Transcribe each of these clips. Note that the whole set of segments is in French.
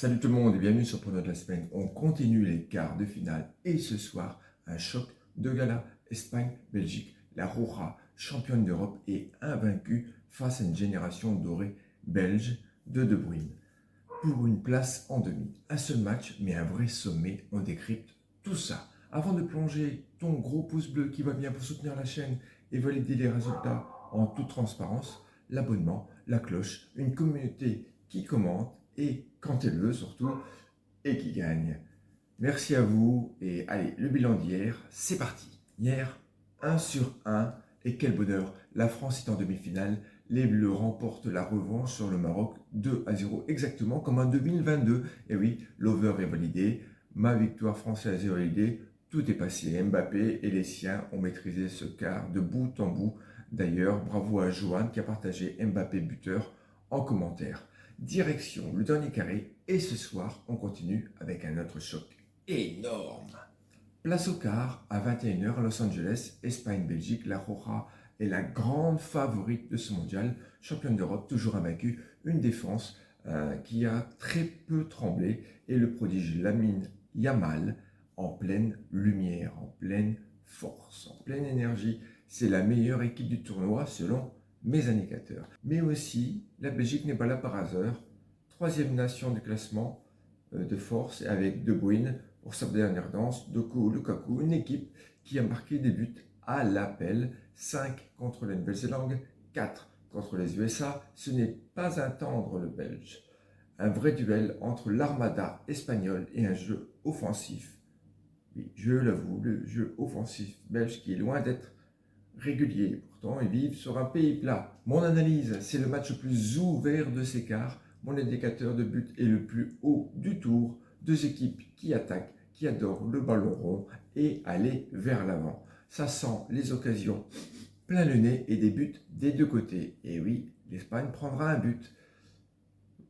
Salut tout le monde et bienvenue sur Prono de la semaine. On continue les quarts de finale et ce soir, un choc de gala Espagne-Belgique. La Roja, championne d'Europe et invaincue face à une génération dorée belge de Bruyne. Pour une place en demi. Un seul match mais un vrai sommet, on décrypte tout ça. Avant de plonger ton gros pouce bleu qui va bien pour soutenir la chaîne et valider les résultats en toute transparence, l'abonnement, la cloche, une communauté qui commente et quand elle veut surtout, et qui gagne. Merci à vous et allez, le bilan d'hier, c'est parti. Hier, 1 sur 1 et quel bonheur, la France est en demi-finale, les Bleus remportent la revanche sur le Maroc 2-0 exactement comme en 2022. Et oui, l'over est validé, ma victoire française est validée, tout est passé. Mbappé et les siens ont maîtrisé ce quart de bout en bout. D'ailleurs, bravo à Johan qui a partagé Mbappé buteur en commentaire. Direction le dernier carré et ce soir on continue avec un autre choc énorme. Place au quart à 21h à Los Angeles, Espagne-Belgique. La Roja est la grande favorite de ce mondial, championne d'Europe, toujours invaincue, une défense qui a très peu tremblé et le prodige Lamine Yamal en pleine lumière, en pleine force, en pleine énergie. C'est la meilleure équipe du tournoi selon mes indicateurs. Mais aussi, la Belgique n'est pas là par hasard. Troisième nation du classement de force avec De Bruyne pour sa dernière danse, Doku Lukaku, une équipe qui a marqué des buts à l'appel, 5 contre la Nouvelle-Zélande, 4 contre les USA. Ce n'est pas un tendre le Belge. Un vrai duel entre l'armada espagnole et un jeu offensif. Oui, je l'avoue, le jeu offensif belge qui est loin d'être réguliers. Pourtant, ils vivent sur un pays plat. Mon analyse, c'est le match le plus ouvert de ces quarts. Mon indicateur de but est le plus haut du tour. Deux équipes qui attaquent, qui adorent le ballon rond et aller vers l'avant. Ça sent les occasions plein le nez et des buts des deux côtés. Et oui, l'Espagne prendra un but.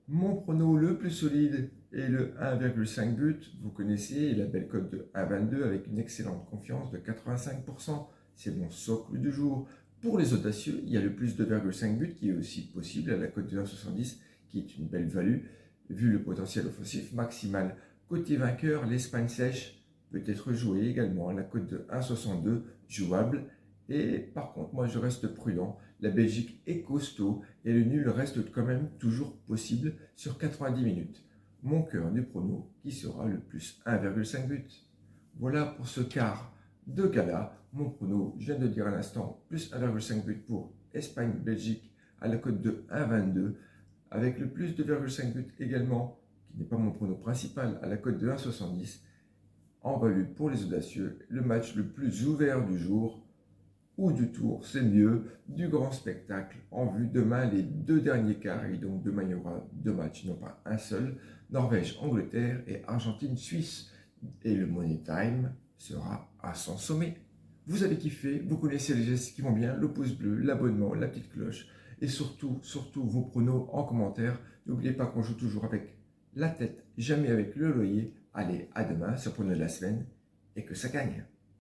Mon prono le plus solide est le 1,5 but. Vous connaissez la belle cote de 1,22 avec une excellente confiance de 85%. C'est mon socle du jour. Pour les audacieux, il y a le plus de 2,5 buts qui est aussi possible à la cote de 1,70 qui est une belle value vu le potentiel offensif maximal. Côté vainqueur, l'Espagne sèche peut être jouée également à la cote de 1,62 jouable. Et par contre, moi je reste prudent. La Belgique est costaud et le nul reste quand même toujours possible sur 90 minutes. Mon cœur du prono qui sera le plus 1,5 but. Voilà pour ce quart de gala. Mon prono, je viens de dire à l'instant, plus 1,5 but pour Espagne-Belgique à la cote de 1,22 avec le plus de 2,5 but également, qui n'est pas mon prono principal, à la cote de 1,70 en value pour les audacieux. Le match le plus ouvert du jour ou du tour, c'est mieux, du grand spectacle en vue. Demain, les deux derniers quarts, et donc demain il y aura deux matchs, non pas un seul, Norvège-Angleterre et Argentine-Suisse. Et le Money Time sera à son sommet. Vous avez kiffé, vous connaissez les gestes qui vont bien, le pouce bleu, l'abonnement, la petite cloche, et surtout vos pronos en commentaire. N'oubliez pas qu'on joue toujours avec la tête, jamais avec le loyer. Allez, à demain sur Prono de la semaine, et que ça gagne.